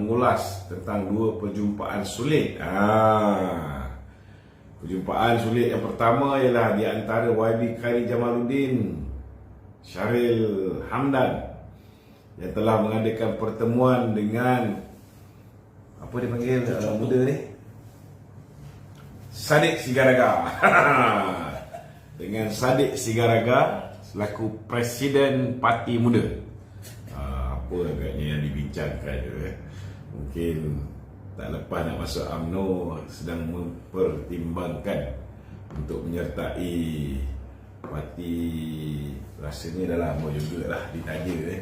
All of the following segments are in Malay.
mengulas tentang dua perjumpaan sulit. Perjumpaan sulit yang pertama ialah di antara YB Khairi Jamaluddin Syahril Hamdan yang telah mengadakan pertemuan dengan apa dia panggil muda ni, Saddiq Sigaraga. Dengan Saddiq Sigaraga selaku Presiden Parti Muda. Apa agaknya yang dibincangkan mungkin tak lepas nak masuk UMNO sedang mempertimbangkan untuk menyertai parti. Rasanya dah lama jugalah ditanya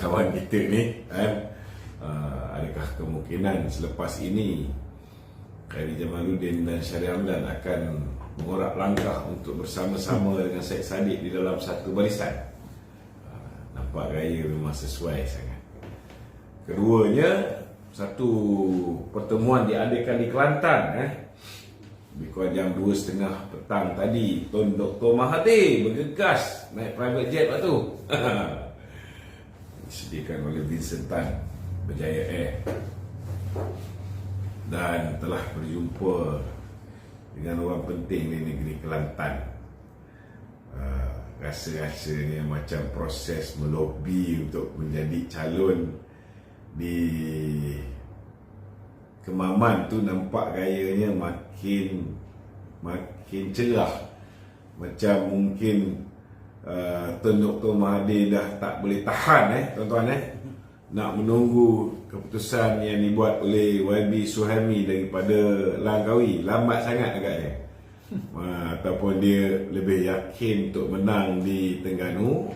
kawan kita ni kan, adakah kemungkinan selepas ini Khairi Jamaluddin dan Syahril Hamdan akan mengorak langkah untuk bersama-sama dengan Syed Saddiq di dalam satu barisan. Nampak gaya memang sesuai sangat. Keduanya, satu pertemuan diadakan di Kelantan lebih kurang jam 2.30 petang tadi. Tun Dr. Mahathir bergegas naik private jet waktu disediakan oleh Vincent Tan Berjaya Air, dan telah berjumpa dengan orang penting di negeri Kelantan. Rasa-rasanya macam proses melobi untuk menjadi calon di Kemaman tu nampak gayanya makin cerah. Macam mungkin Tun Dr. Mahathir dah tak boleh tahan tuan-tuan nak menunggu keputusan yang dibuat oleh YB Suhaimi daripada Langkawi. Lambat sangat agaknya. Ataupun dia lebih yakin untuk menang di Terengganu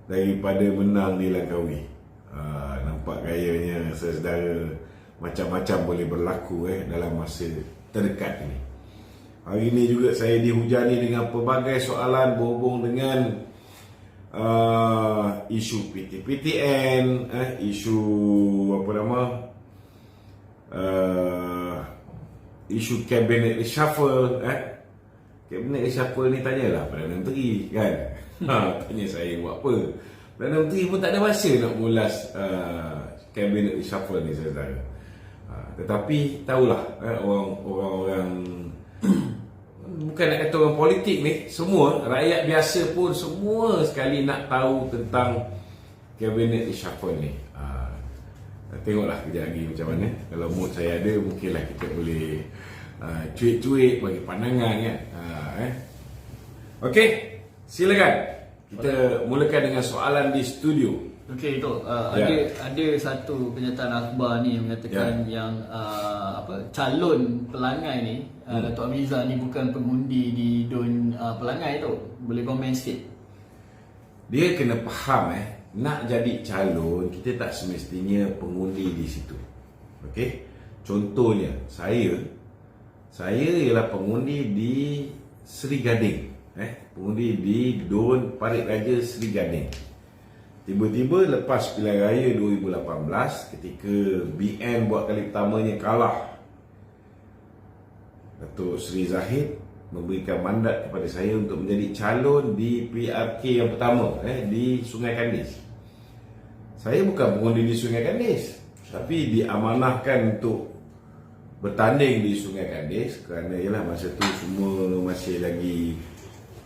daripada menang di Langkawi. Nampak gayanya saudara macam-macam boleh berlaku dalam masa terdekat ini. Hari ini juga saya dihujani dengan pelbagai soalan berhubung dengan isu PTPTN, isu apa nama, isu Cabinet Reshuffle. Cabinet Reshuffle ni tanyalah Perdana Menteri kan. Tanya saya buat apa. Perdana Menteri pun tak ada masa nak mengulas Cabinet Reshuffle ni saudara. Tetapi tahulah orang-orang bukan nak kata orang politik ni, semua rakyat biasa pun semua sekali nak tahu tentang Cabinet Reshuffle ni. Tengoklah kejap lagi macam mana. Kalau mood saya ada, mungkinlah kita boleh cuit-cuit bagi pandangan kan. Okey, silakan kita mulakan dengan soalan di studio. Okey, itu ada satu pernyataan akhbar ni yang mengatakan yang calon pelangai ni Datuk Amiza ni bukan pengundi di Dun Pelangai tu. Boleh komen sikit? Dia kena faham nak jadi calon kita tak semestinya pengundi di situ. Okey. Contohnya saya ialah pengundi di Seri Gading. Pengundi di Dun Parit Raja Seri Gading. Tiba-tiba lepas pilihan raya 2018 ketika BN buat kali pertamanya kalah, Datuk Seri Zahid memberikan mandat kepada saya untuk menjadi calon di PRK yang pertama di Sungai Kandis. Saya bukan pengundi di Sungai Kandis, tapi diamanahkan untuk bertanding di Sungai Kandis kerana ialah masa tu semua masih lagi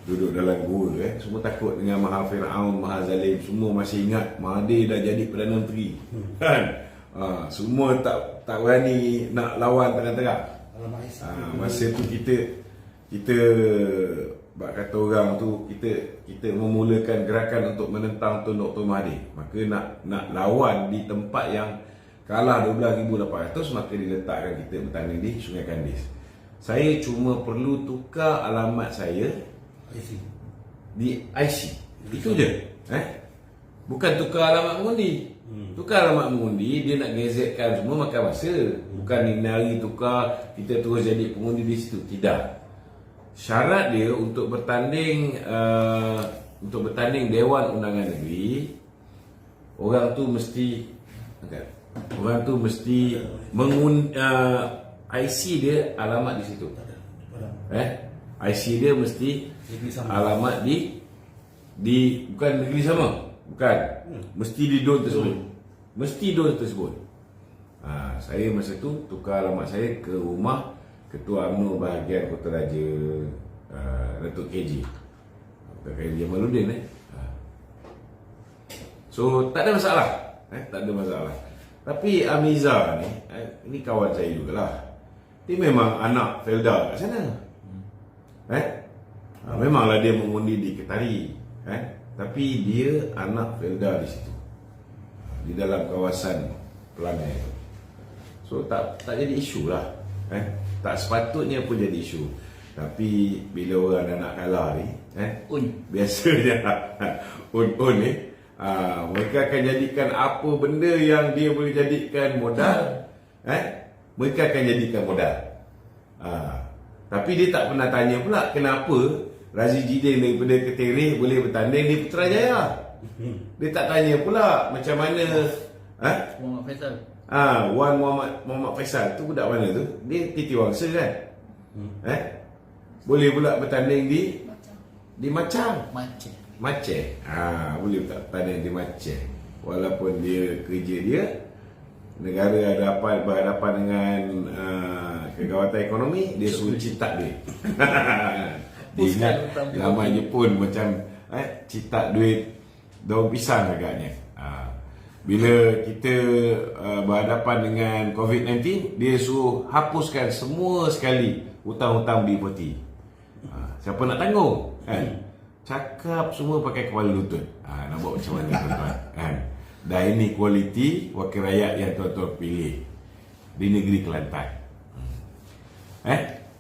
duduk dalam gua semua takut dengan Maha Firaun, Maha Zalim. Semua masih ingat Mahathir dah jadi Perdana Menteri kan. Semua tak berani nak lawan terang-terang. Masa tu kita bak kata orang tu kita memulakan gerakan untuk menentang Tun Dr. Mahathir. Maka nak lawan di tempat yang kalah 12,800, maka diletakkan kita bertanding di Sungai Kandis. Saya cuma perlu tukar alamat saya di IC. Itu je. Bukan tukar alamat mengundi. Tukar alamat mengundi, dia nak gazetkan semua makan masa. Bukan ni hari tukar kita terus jadi pengundi di situ. Tidak. Syarat dia untuk bertanding Dewan Undangan Negeri, orang tu mesti IC dia alamat di situ. IC dia mesti alamat di bukan negeri sama, bukan, mesti di Dun tersebut, mesti Dun tersebut. Saya masa tu tukar alamat saya ke rumah Ketua UMNO bahagian Kota Raja, Datuk KJ Jamaluddin. So tak ada masalah, tak ada masalah. Tapi Amiza ni, ini kawan saya jugalah. Dia memang anak Felda kat sana. Memanglah dia mengundi di Ketari, tapi dia anak Felda di situ, di dalam kawasan Pelangai tu. So tak jadi isu lah. Tak sepatutnya pun jadi isu. Tapi bila orang dah nak kalah ni, biasanya un ni, mereka akan jadikan apa benda yang dia boleh jadikan modal, mereka akan jadikan modal. Tapi dia tak pernah tanya pula kenapa Razi Jidin daripada Ketereh boleh bertanding di Putrajaya. Dia tak tanya pula macam mana Muhammad Faisal. Wan Muhammad Faisal tu budak mana tu? Dia Titi Wangsa kan? Boleh pula bertanding di Macang. Maceh. Boleh tak bertanding di Maceh. Walaupun dia kerja dia negara berhadapan dengan kegawatan ekonomi, dia suruh citak duit. Dia ingat zaman Jepun macam citak duit daun pisang agaknya. Bila kita berhadapan dengan COVID-19, dia suruh hapuskan semua sekali hutang-hutang B40. Siapa nak tanggung? Cakap semua pakai kepala lutut. Nak buat macam mana tuan-tuan? Dan ini kualiti wakil rakyat yang tuan-tuan pilih di negeri Kelantan.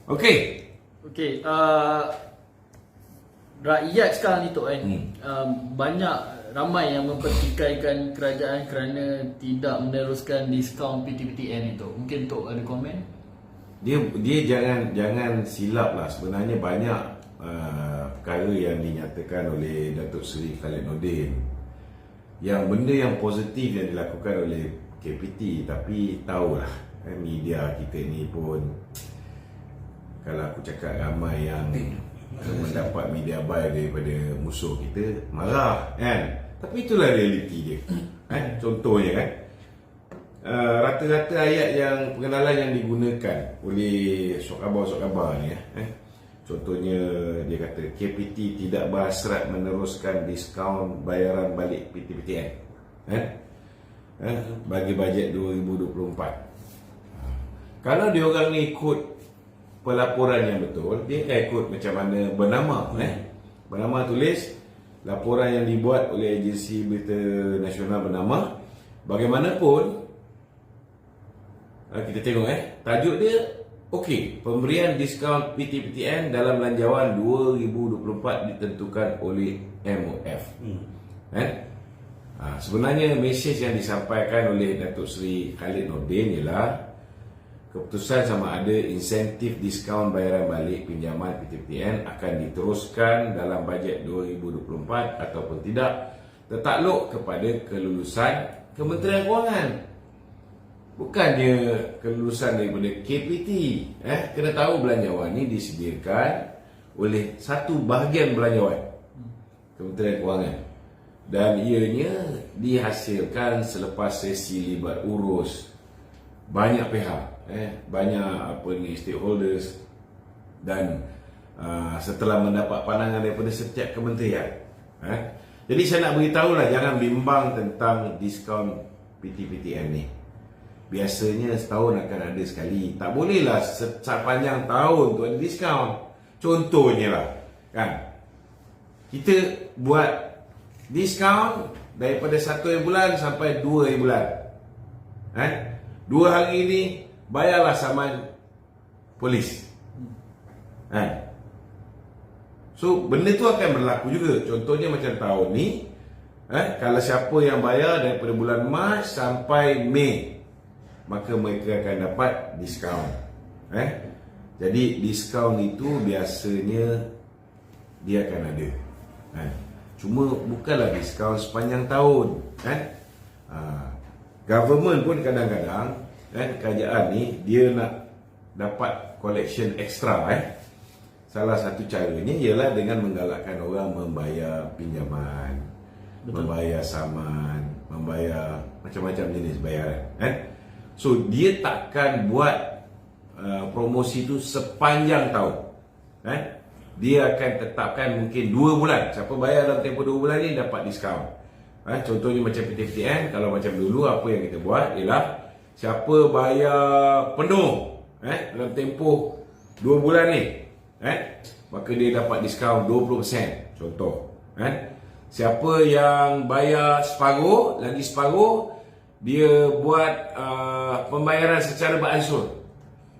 Okey. Rakyat sekarang ni Tok ramai yang mempertikaikan kerajaan kerana tidak meneruskan diskaun PTPTN itu. Mungkin Tok ada komen? Dia jangan silap lah. Sebenarnya banyak perkara yang dinyatakan oleh Datuk Seri Khalid Nordin, yang benda yang positif yang dilakukan oleh KPT. Tapi tahulah media kita ni pun, kalau aku cakap ramai yang mendapat media buy daripada musuh kita, marah kan. Tapi itulah realiti dia. Contohnya kan, rata-rata ayat yang pengenalan yang digunakan oleh sok khabar ni, contohnya dia kata KPT tidak berhasrat meneruskan diskaun bayaran balik PTPTN bagi bajet 2024. Kalau dia orang ni ikut pelaporan yang betul, dia akan ikut macam mana Bernama tulis laporan yang dibuat oleh agensi berita nasional bernama. Bagaimanapun kita tengok tajuk dia pemberian diskaun PTPTN dalam belanjawan 2024 ditentukan oleh MOF. Sebenarnya mesej yang disampaikan oleh Datuk Seri Khalid Nordin ialah keputusan sama ada insentif diskaun bayaran balik pinjaman PTPTN akan diteruskan dalam bajet 2024 ataupun tidak, tertakluk kepada kelulusan Kementerian Kewangan. Bukannya kelulusan daripada KPT. Kena tahu belanjawan ini disediakan oleh satu bahagian belanjawan Kementerian Kewangan, dan ianya dihasilkan selepas sesi libat urus banyak pihak, banyak stakeholders, dan setelah mendapat pandangan daripada setiap kementerian. Jadi saya nak beritahu lah, jangan bimbang tentang diskaun PTPTN ni. Biasanya setahun akan ada sekali. Tak bolehlah sepanjang tahun tu ada diskaun. Contohnya lah kan, kita buat diskaun daripada 1 bulan sampai 2 bulan. 2 hari ni bayarlah saman polis. So benda tu akan berlaku juga. Contohnya macam tahun ni, kalau siapa yang bayar daripada bulan Mac sampai Mei, maka mereka akan dapat diskaun. Jadi diskaun itu biasanya dia akan ada. Cuma bukanlah diskaun sepanjang tahun. Government pun kadang-kadang kerajaan ni dia nak dapat collection extra. Salah satu caranya ialah dengan menggalakkan orang membayar pinjaman, membayar saman, membayar macam-macam jenis bayaran. So dia takkan buat promosi tu sepanjang tahun. Dia akan tetapkan mungkin 2 bulan. Siapa bayar dalam tempoh 2 bulan ni dapat diskaun. Contohnya macam PTPTN, kalau macam dulu apa yang kita buat ialah siapa bayar penuh dalam tempoh 2 bulan ni, maka dia dapat diskaun 20%. Contoh, siapa yang bayar separuh, lagi separuh, dia buat pembayaran secara beransur.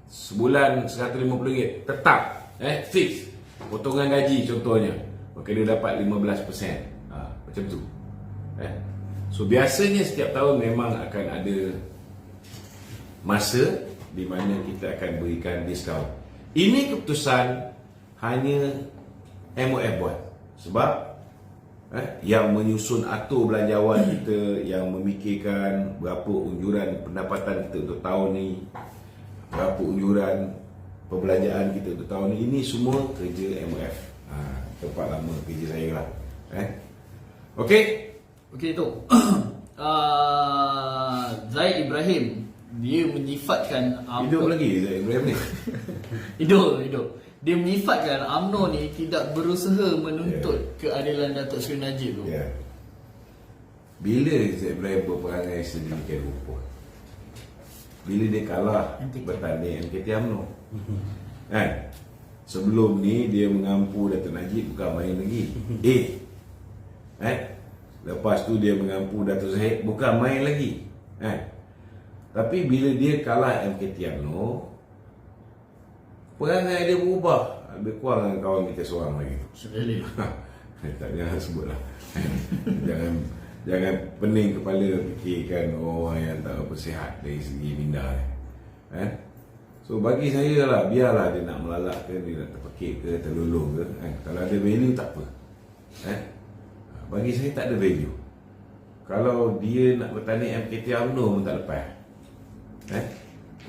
Sebulan RM150 tetap, fix. Potongan gaji contohnya, maka dia dapat 15%. Macam tu. So biasanya setiap tahun memang akan ada masa di mana kita akan berikan diskaun. Ini keputusan hanya MOF buat. Sebab yang menyusun atur belanjawan kita, yang memikirkan berapa unjuran pendapatan kita untuk tahun ni, berapa unjuran perbelanjaan kita untuk tahun ni, ini semua kerja MOF. Tempat lama kerja saya lah. Okey. Okey tu. Zaid Ibrahim, dia menyifatkan Hidup lagi Zaid Ibrahim ni. Hidup. Dia menyifatkan UMNO ni tidak berusaha menuntut keadilan Datuk Seri Najib tu. Bila Zaid Ibrahim berperangai sedemikian rupa? Bila dia kalah bertanding MKT UMNO. Sebelum ni dia mengampu Datuk Najib bukan main lagi. Lepas tu dia mengampu Datuk Zahid bukan main lagi. Tapi bila dia kalah MKT UMNO, perangai dia berubah. Lebih kurang dengan kawan kita seorang lagi. Tak, jangan sebut lah. Jangan pening kepala fikirkan orang yang tak apa sihat dari segi minda. So bagi saya lah, biarlah dia nak melalak ke, dia nak terpekik ke, terlulung ke, kalau ada value tak apa. Bagi saya tak ada value. Kalau dia nak bertanding MKT UMNO pun tak lepas.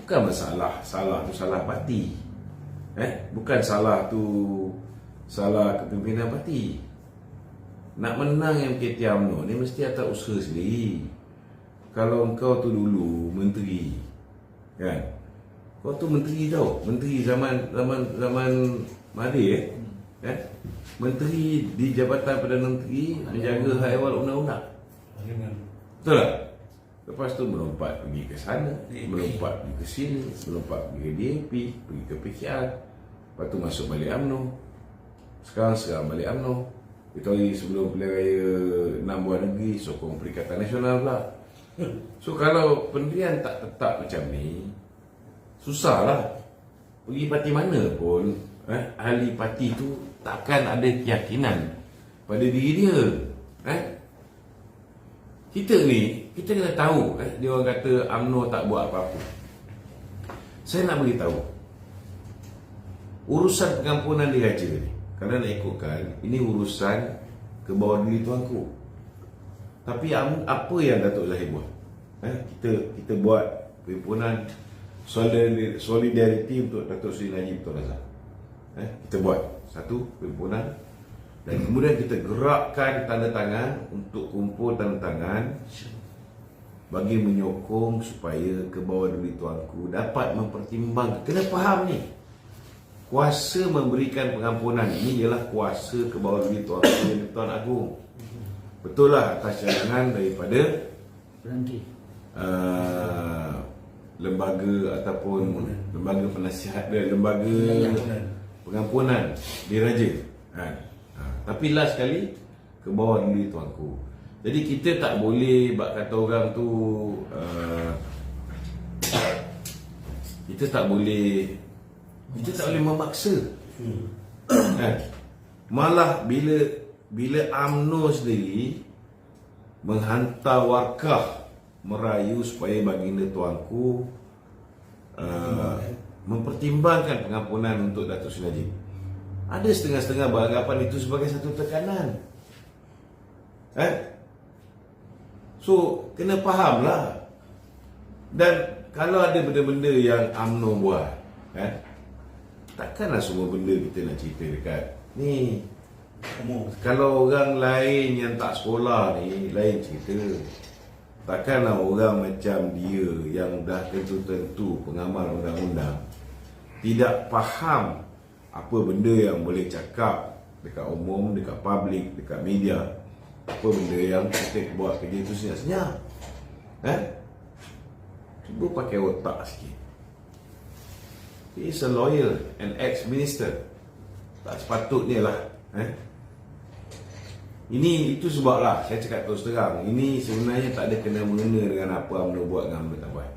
Bukan masalah, salah tu salah parti. Bukan salah tu salah kepimpinan parti. Nak menang MKT UMNO ni mesti atas usaha sendiri. Kalau engkau tu dulu menteri, kau tu menteri tau, menteri zaman Mahathir, menteri di Jabatan Perdana Menteri menjaga hak ehwal undang-undang. Betul tak? Lepas tu melompat pergi ke sana, melompat pergi ke sini, melompat pergi ke DAP, pergi ke PKR. Lepas tu masuk balik UMNO. Sekarang balik UMNO. Kita hari sebelum pilihan raya 6 buah negeri, sokong Perikatan Nasional pula. So kalau pendirian tak tetap macam ni, susahlah. Pergi parti mana pun, ahli parti tu takkan ada keyakinan pada diri dia. Kita ni, kita kena tahu, dia orang kata UMNO tak buat apa-apa. Saya nak beritahu, urusan pengampunan diraja ni, kalau nak ikutkan, ini urusan ke bawah diri tuanku. Tapi apa yang Datuk Zahid buat? Kita buat perhimpunan solidariti untuk Datuk Seri Najib Tun Razak. Kita buat satu perhimpunan, dan kemudian kita gerakkan tanda tangan untuk kumpul tanda tangan bagi menyokong supaya ke bawah diri tuanku dapat mempertimbangkan. Kena faham ni, kuasa memberikan pengampunan ini ialah kuasa ke bawah diri tuanku yang Tuan Agung. Betul lah atas cadangan daripada lembaga ataupun lembaga penasihat dia, lembaga pengampunan diraja. Tapi last sekali ke bawah diri tuanku. Jadi kita tak boleh bak kata orang tu kita tak boleh memaksa. Malah bila UMNO sendiri menghantar warkah merayu supaya baginda tuanku mempertimbangkan pengampunan untuk Datuk Seri Najib. Ada setengah-setengah beranggapan itu sebagai satu tekanan. So, kena fahamlah. Dan kalau ada benda-benda yang UMNO buat, takkanlah semua benda kita nak cerita dekat ni. Kalau orang lain yang tak sekolah ni, lain cerita. takkanlah orang macam dia yang dah tentu-tentu pengamal undang-undang tidak faham apa benda yang boleh cakap dekat umum, dekat public, dekat media, apa benda yang kita buat kerja tu senyap-senyap. Cuba pakai otak sikit. He is a lawyer and ex-minister. Tak sepatutnya lah. Itu sebablah saya cakap terus terang, ini sebenarnya tak ada kena-mengena dengan apa UMNO buat dengan UMNO tak buat.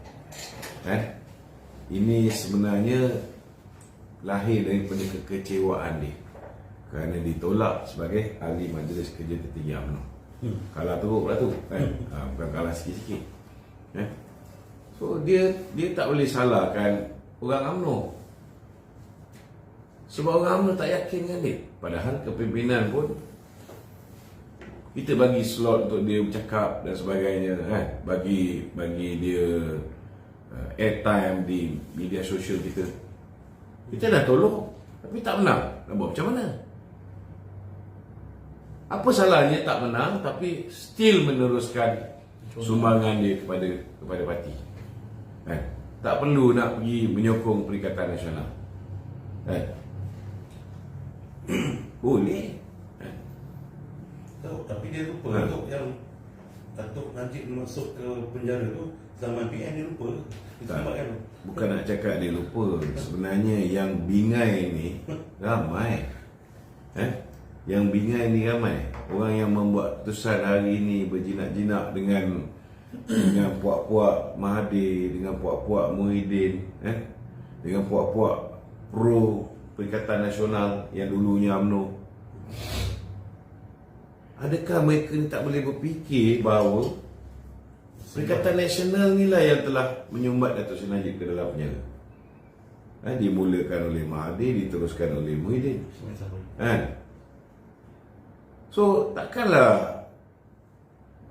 Ini sebenarnya lahir daripada kekecewaan dia kerana ditolak sebagai ahli Majlis Kerja Tertinggi UMNO. Kalah teruk lah tu, bukan kalah sikit-sikit. So dia tak boleh salahkan orang UMNO, sebab orang UMNO tak yakin dengan dia. Padahal kepimpinan pun kita bagi slot untuk dia bercakap dan sebagainya, bagi dia airtime di media sosial kita. Kita dah tolong, tapi tak menang. Nak buat macam mana? Apa salahnya tak menang tapi still meneruskan sumbangan dia kepada parti? Tak perlu nak pergi menyokong Perikatan Nasional. Boleh. Tapi dia lupa yang Datuk Najib masuk ke penjara tu zaman PN dia lupa. Bukan nak cakap dia lupa. Sebenarnya yang bingai ni ramai. Yang bingai ni ramai. Orang yang membuat keputusan hari ni berjinak-jinak dengan puak-puak Mahathir, dengan puak-puak Muhyiddin, dengan puak-puak pro Perikatan Nasional yang dulunya UMNO. Adakah mereka ni tak boleh berfikir bahawa Perikatan Nasional ni lah yang telah menyumbat Datuk Seri Najib ke dalam penjara? Dimulakan oleh Mahathir, diteruskan oleh Muhyiddin. So takkanlah,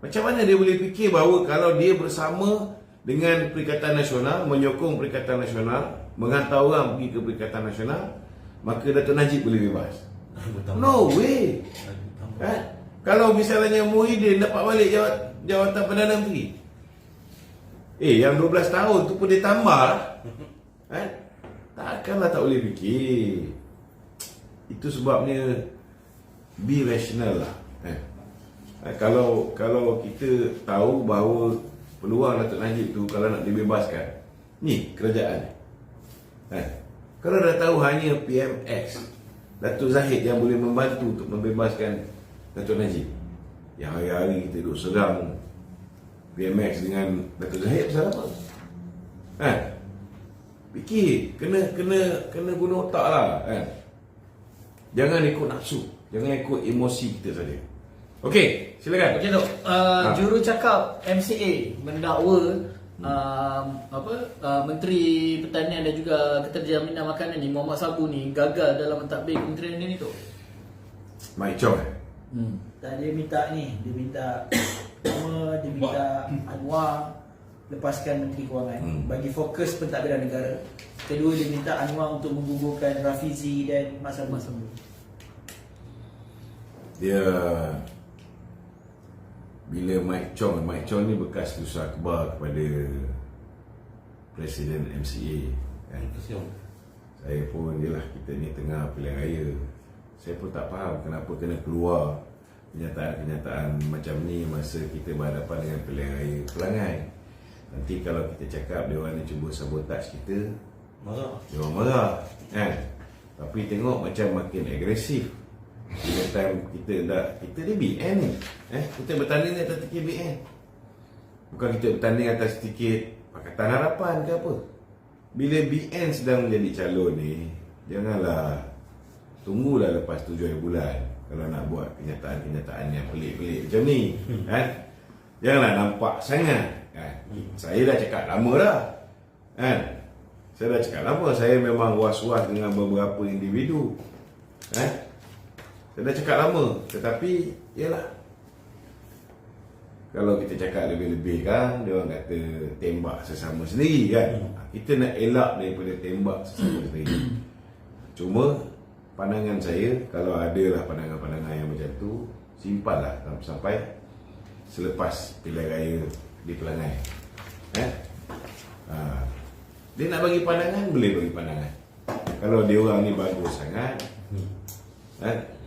macam mana dia boleh fikir bahawa kalau dia bersama dengan Perikatan Nasional, menyokong Perikatan Nasional, menghantar orang pergi ke Perikatan Nasional, maka Datuk Najib boleh bebas? No way. Kalau misalnya Muhyiddin dapat balik jawatan Perdana Menteri, yang 12 tahun tu pun dia tambah lah. Takkanlah tak boleh fikir. Itu sebabnya be rational lah. Kalau kita tahu bahawa peluang Datuk Najib tu kalau nak dibebaskan, ni kerajaan. Kalau dah tahu hanya PMX Datuk Zahid yang boleh membantu untuk membebaskan Datuk Najib, yang hari-hari kita duduk serang PMX dengan Datuk Zahid, pasal apa? Fikir, kena guna otak lah. Jangan ikut nafsu, jangan ikut emosi kita saja. Okey, silakan. Okey Dok, jurucakap MCA mendakwa Menteri Pertanian dan juga Keterjaminan Makanan ni, Muhammad Sabu ni, gagal dalam mentadbir kementerian dia ni tu. Mike Chong. Tak, dia minta dia minta Anwar lepaskan Menteri Kewangan bagi fokus pentadbiran negara. Kedua, dia minta Anwar untuk menggugurkan Rafizi dan Mat Sabu. Dia bila Mike Chong ni bekas Dusa Akhbar kepada Presiden MCA, Saya pun jelah, kita ni tengah pilihan raya. Saya pun tak faham kenapa kena keluar kenyataan-kenyataan macam ni masa kita berhadapan dengan pilihan raya Pelangai. Nanti kalau kita cakap dia orang ni cuba sabotaj kita, dia orang marah, Tapi tengok macam makin agresif. Bila time kita ni BN ni, kita bertanding ni atas tiket BN, bukan kita bertanding atas tiket Pakatan Harapan ke apa. Bila BN sedang menjadi calon ni, janganlah, tunggulah lepas 7 bulan kalau nak buat kenyataan-kenyataan yang pelik-pelik macam ni, Janganlah nampak sangat, Saya dah cakap lama dah, Saya dah cakap lama, saya memang was-was dengan beberapa individu, Saya dah cakap lama. Tetapi yalah, kalau kita cakap lebih-lebih kan, dia orang kata tembak sesama sendiri kan. Kita nak elak daripada tembak sesama sendiri. Cuma pandangan saya, kalau adalah pandangan-pandangan yang macam tu, simpanlah sampai selepas pilihan raya di Pelangai. Dia nak bagi pandangan, boleh bagi pandangan. Kalau dia orang ni bagus sangat,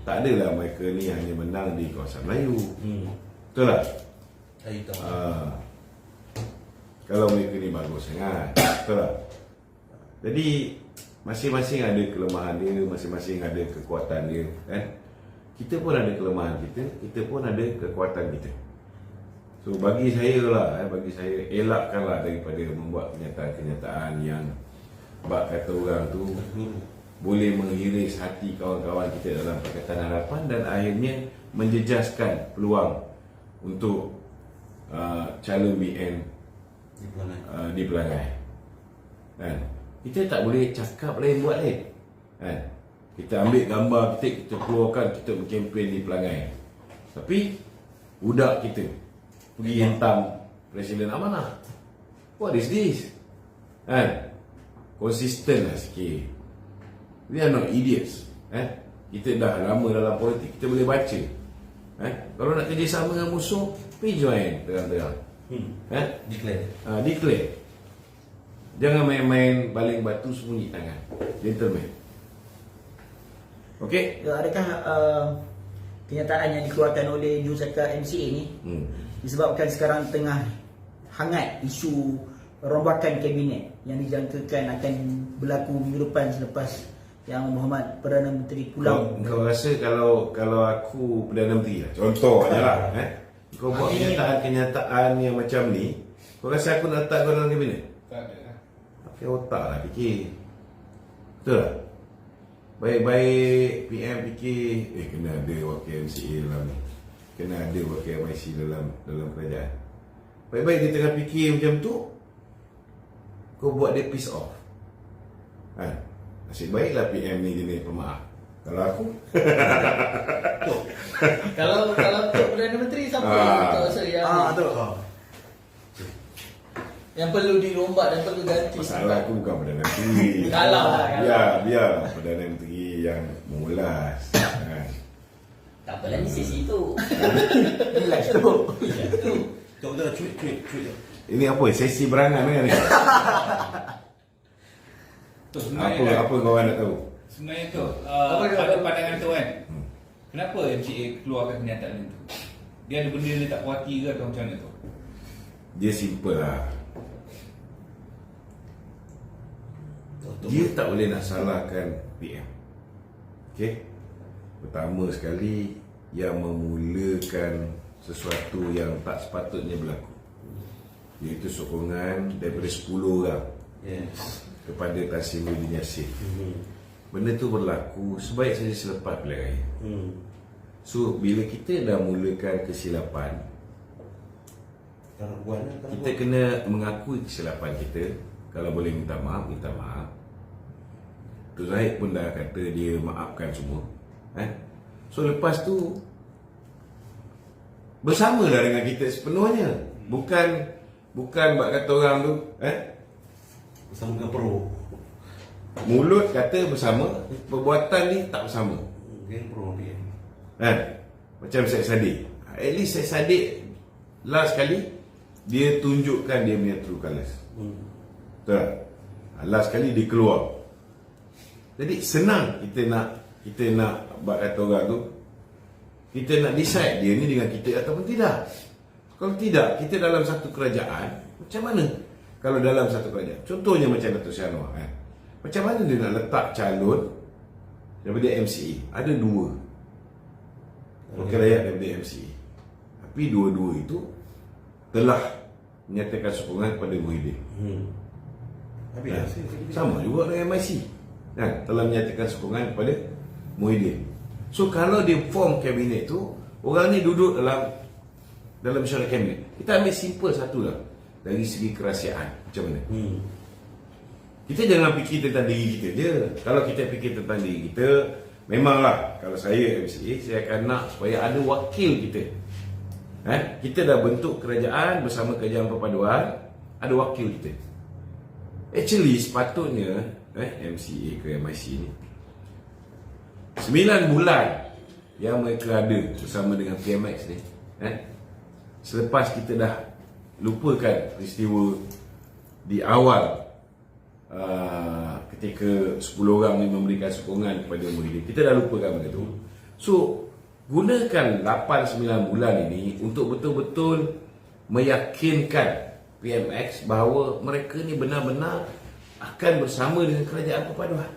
tak adalah mereka ni hanya menang di kawasan Melayu. Betul tak? Saya tahu. Kalau mereka ni bagus sangat, betul tak? Jadi masing-masing ada kelemahan dia, masing-masing ada kekuatan dia, kan? Kita pun ada kelemahan kita pun ada kekuatan kita. So bagi saya lah, bagi saya elakkanlah daripada membuat kenyataan-kenyataan yang bak kata orang tu boleh menghiris hati kawan-kawan kita dalam Pakatan Harapan dan akhirnya menjejaskan peluang untuk calon BN di Pelangai. Kan? Kita tak boleh cakap lain buat lain. Kan? Kita ambil gambar kita keluarkan, kita berkempen di Pelangai. Tapi budak kita pergi hentam Presiden Amanah. What is this? Kan? Konsisten lah sikit. We are not idiots. Kita dah lama dalam politik, kita boleh baca. Kalau nak kerjasama dengan musuh, pergi join terang-terang. Declare. Jangan main-main baling batu sembunyi tangan. Gentleman. Okey? Adakah kenyataan yang dikeluarkan oleh Jurucakap MCA ni disebabkan sekarang tengah hangat isu rombakan kabinet yang dijangkakan akan berlaku minggu depan selepas Yang Muhammad Perdana Menteri pulang? Kau rasa kalau aku Perdana Menteri lah, contoh je lah, kau buat kenyataan yang macam ni, kau rasa aku nak letak kau dalam kabinet? Tak ada lah. Pakai otak lah fikir. Betul tak? Baik-baik PM fikir, kena ada wakil MCA dalam ni, kena ada wakil MIC dalam kerajaan. Baik-baik dia tengah fikir macam tu, kau buat dia piss off. Nasib baiklah PM ni jenis pemaaf. Kalau aku Kalau Tok Perdana Menteri siapa Tok rasa yang perlu dirombak dan perlu ganti? masalah aku bukan Perdana Menteri. Kalau biar Perdana Menteri yang mengulas. Tak apalah ni sesi tu. Relax tu. Tak ada cuit. Ini apa? Sesi berangan kan ni? Tu sebenarnya Apa kau nak tahu? Sebenarnya tu pada pandangan tu kan, kenapa MCA keluarkan kenyataan itu? Dia ada benda dia tak puas hati ke atau macam mana tu? Dia simple lah. Dia tak boleh nak salahkan PM. Okey? Pertama sekali, yang memulakan sesuatu yang tak sepatutnya berlaku, iaitu sokongan daripada 10 orang kepada Tan Sri Muhyiddin Yassin. Benda tu berlaku sebaik saja selepas pilihan raya. So bila kita dah mulakan kesilapan, kita kena mengakui kesilapan kita. Kalau boleh minta maaf, minta maaf. Tok Zahid pun dah kata dia maafkan semua. So lepas tu bersamalah dengan kita sepenuhnya. Bukan bak kata orang tu bersama dengan pro. Mulut kata bersama, perbuatan ni tak bersama. Geng pro dia. Macam Syed Saddiq. At least Syed Saddiq last kali dia tunjukkan dia punya true colours. Betul tak? Last kali dia keluar. Jadi senang kita nak bak kata orang tu, kita nak decide dia ni dengan kita ataupun tidak. Kalau tidak, kita dalam satu kerajaan, macam mana? Kalau dalam satu kerajaan, contohnya macam Dato' Sri Anwar, macam mana dia nak letak calon daripada MCA? Ada 2 wakil rakyat daripada MCA, tapi dua-dua itu telah menyatakan sokongan kepada Muhyiddin. Sama juga dengan MIC, telah menyatakan sokongan kepada Muhyiddin. So kalau dia form kabinet tu, orang ni duduk dalam mesyuarat kabinet. Kita ambil simple satu lah, dari segi kerahsiaan macam mana. Kita jangan fikir tentang diri kita je. Kalau kita fikir tentang diri kita, memanglah kalau saya MCA, saya akan nak supaya ada wakil kita. Kita dah bentuk kerajaan bersama kerajaan perpaduan, ada wakil kita. Actually sepatutnya MCA ke MIC ni 9 bulan yang mereka ada bersama dengan PMX ni, selepas kita dah lupakan peristiwa di awal ketika 10 orang ni memberikan sokongan kepada Muhyiddin. Kita dah lupakan benda tu. So gunakan 8-9 bulan ini untuk betul-betul meyakinkan PMX bahawa mereka ni benar-benar akan bersama dengan kerajaan perpaduan,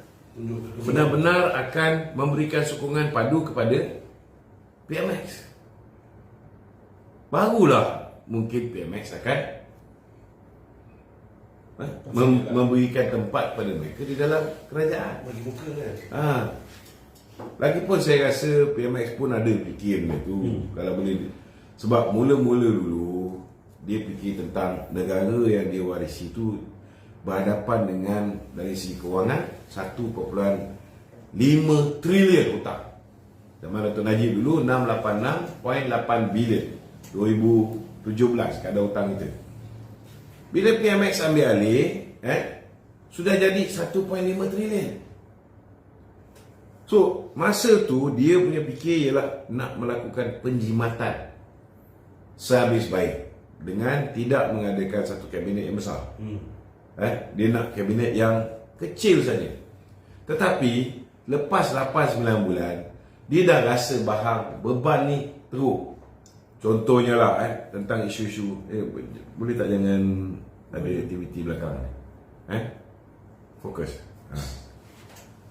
benar-benar akan memberikan sokongan padu kepada PMX. Barulah mungkin PMX akan memberikan tempat pada mereka di dalam kerajaan. Bagi muka kan. Lagipun saya rasa PMX pun ada fikir benda tu. Kalau boleh, sebab mula-mula dulu dia fikir tentang negara yang dia warisi tu berhadapan dengan dari segi kewangan 1.5 trilion hutang. Zaman Datuk Najib dulu 686.8 bilion 2017 kadar hutang kita. Bila PMX ambil alih, sudah jadi 1.5 trilion. So, masa tu dia punya fikir ialah nak melakukan penjimatan sehabis baik dengan tidak mengadakan satu kabinet yang besar. Dia nak kabinet yang kecil saja. Tetapi lepas 8-9 bulan, dia dah rasa bahan beban ni teruk. Contohnya lah tentang isu-isu boleh tak jangan ada aktiviti belakang ni. Fokus.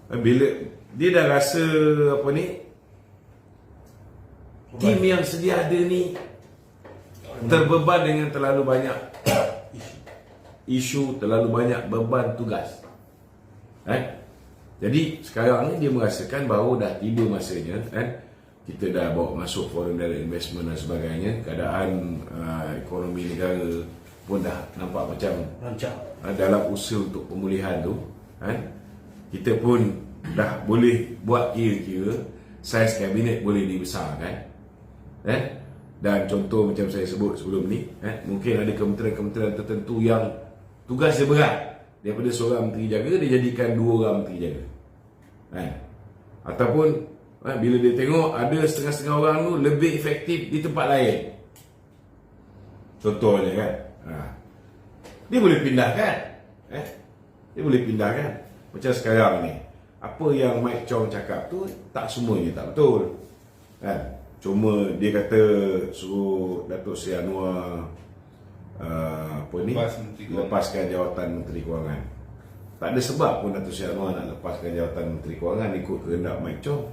Bila dia dah rasa apa ni, tim yang sedia ada ni terbeban dengan terlalu banyak isu, terlalu banyak beban tugas. Jadi sekarang ni dia merasakan bahawa dah tiba masanya, kita dah bawa masuk foreign direct investment dan sebagainya, keadaan ekonomi negara pun dah nampak macam Rancang. dalam usaha untuk pemulihan tu, kita pun dah boleh buat kira-kira saiz kabinet boleh dibesarkan. Dan contoh macam saya sebut sebelum ni, mungkin ada kementerian-kementerian tertentu yang tugas dia berat. Daripada seorang menteri jaga, dia jadikan 2 orang menteri jaga. Ataupun bila dia tengok ada setengah-setengah orang tu lebih efektif di tempat lain, contohnya kan, dia boleh pindahkan. Dia boleh pindahkan. Macam sekarang ni, apa yang Mike Chong cakap tu tak semuanya tak betul. Cuma dia kata suruh Datuk Seri Anwar lepaskan jawatan Menteri Kewangan. Tak ada sebab pun Datuk Seri Anwar nak lepaskan jawatan Menteri Kewangan ikut kehendak Mike Chong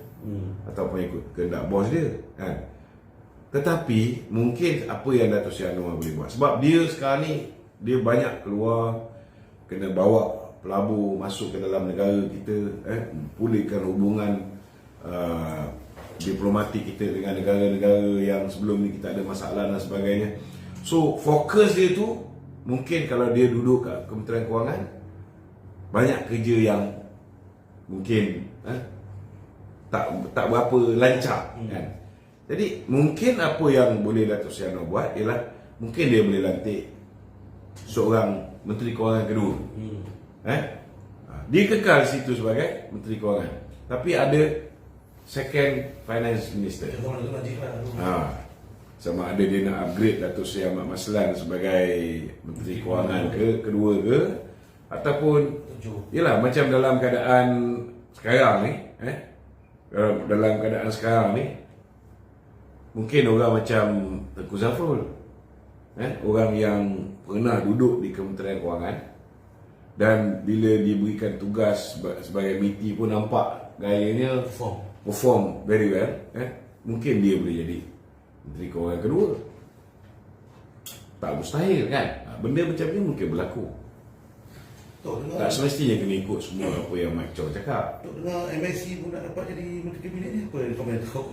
ataupun ikut kehendak bos dia. Tetapi mungkin apa yang Datuk Seri Anwar boleh buat, sebab dia sekarang ni dia banyak keluar, kena bawa pelabur masuk ke dalam negara kita, pulihkan hubungan diplomatik kita dengan negara-negara yang sebelum ni kita ada masalah dan sebagainya. So fokus dia tu mungkin kalau dia duduk kat Kementerian Kewangan, banyak kerja yang mungkin tak berapa lancar kan. Jadi mungkin apa yang boleh Datuk Seri Anwar buat ialah mungkin dia boleh lantik seorang Menteri Kewangan kedua. Dia kekal situ sebagai Menteri Kewangan, tapi ada second finance minister. Sama ada dia nak upgrade Datuk Seri Ahmad Maslan sebagai Menteri Kewangan kedua ke, ataupun yalah macam dalam keadaan sekarang ni, dalam keadaan sekarang ni mungkin orang macam Tengku Zafrul, orang yang pernah duduk di Kementerian Kewangan dan bila diberikan tugas sebagai MITI pun nampak gayanya perform very well, mungkin dia boleh jadi Menteri Kewangan kedua. Tak mustahil kan, benda macam ni mungkin berlaku. Tak semestinya kena ikut semua apa yang Mike Chong cakap. Tok dengar MSC pun nak dapat jadi Menteri Kabinet ni, apa yang komen tu?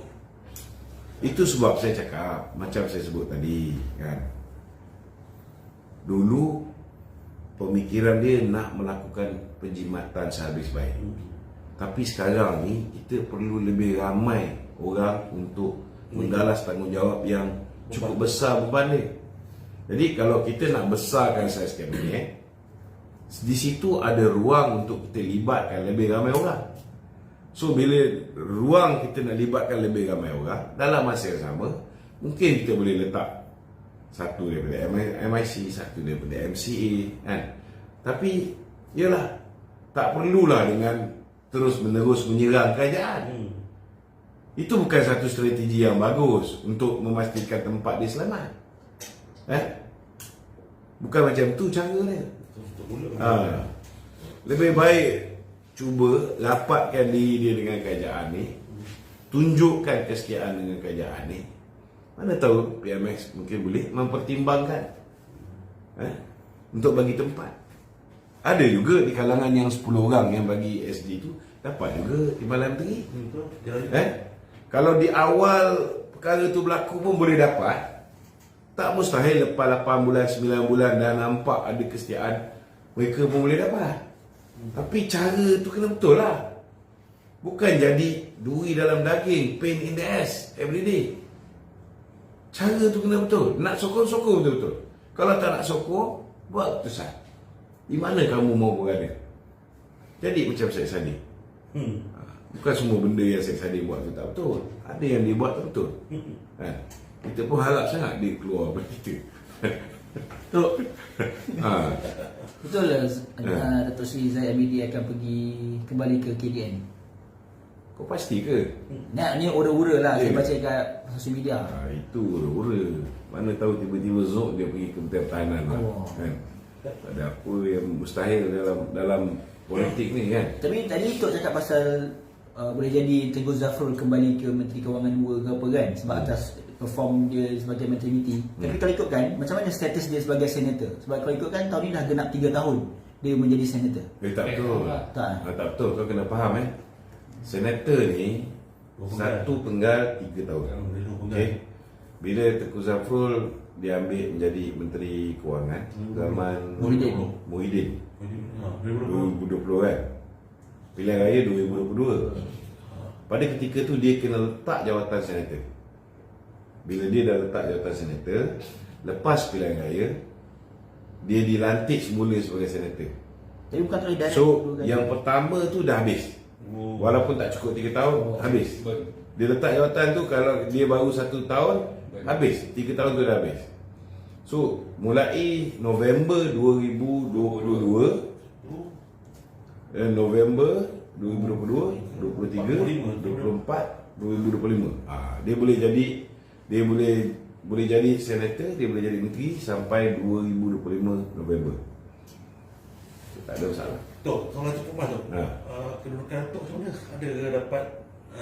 Itu sebab saya cakap, macam saya sebut tadi kan, dulu pemikiran dia nak melakukan penjimatan sehabis baik. Tapi sekarang ni kita perlu lebih ramai orang untuk mendalas tanggungjawab yang cukup besar beban dia. Jadi kalau kita nak besarkan saiz kabinet, di situ ada ruang untuk kita libatkan lebih ramai orang. So bila ruang kita nak libatkan lebih ramai orang, dalam masa yang sama mungkin kita boleh letak satu daripada MIC, satu daripada MCA kan. Tapi yalah, tak perlulah dengan terus menerus menyerang kerajaan. Itu bukan satu strategi yang bagus untuk memastikan tempat dia selamat. Bukan macam tu cara dia. Lebih baik cuba rapatkan diri dia dengan kerajaan ni, tunjukkan kesetiaan dengan kerajaan ni. Mana tahu PMX mungkin boleh mempertimbangkan untuk bagi tempat. Ada juga di kalangan yang 10 orang yang bagi SD tu dapat juga Timbalan Menteri. Kalau di awal perkara tu berlaku pun boleh dapat. Tak mustahil lepas 8 bulan, 9 bulan dah nampak ada kesetiaan, mereka pun boleh dapat. Tapi cara tu kena betul lah. Bukan jadi duri dalam daging, pain in the ass every day. Cara tu kena betul. Nak sokong betul-betul. Kalau tak nak sokong, buat keputusan. Di mana kamu mau berada? Jadi macam Syed Saddiq. Bukan semua benda yang Syed Saddiq buat tu tak betul. Ada yang dia buat tak betul. Kita pun harap sangat dia keluar daripada kita. Betul lah Dato' Seri Zahid Hamidi akan pergi kembali ke KDN. Kau pasti ke? Ni ura-ura lah saya baca kat sosial media. Itu ura-ura. Mana tahu tiba-tiba Zok dia pergi ke Kementerian Pertahanan lah. Kan? Tak ada apa yang mustahil dalam politik ni kan. Tapi tadi Tok cakap pasal boleh jadi Tengku Zafrul kembali ke Menteri Kewangan 2 ke apa kan, sebab atas perform dia sebagai Menteri MITI. Tapi kalau ikutkan, macam mana status dia sebagai senator? Sebab kalau ikutkan tahun ni dah genap 3 tahun dia menjadi senator. Tak betul. Tak betul, kau kena faham senator ni satu penggal 3 tahun. Okay. Bila Tengku Zafrul dia ambil menjadi Menteri Kewangan zaman Muhyiddin 2020 kan. Pilihan raya 2022. Pada ketika tu dia kena letak jawatan senator. Bila dia dah letak jawatan senator, lepas pilihan raya dia dilantik semula sebagai senator. Tapi bukan terus direct. So yang pertama tu dah habis. Walaupun tak cukup 3 tahun, habis. Dia letak jawatan tu, kalau dia baru 1 tahun, habis. 3 tahun tu dah habis. So mulai November 2022, November 2022, 23, 24, 2025. Dia boleh jadi senator, dia boleh jadi menteri sampai 2025 November. Tak ada masalah. Tok, soalan cukup mas Tok. Kedudukan Tok sebenarnya ada dapat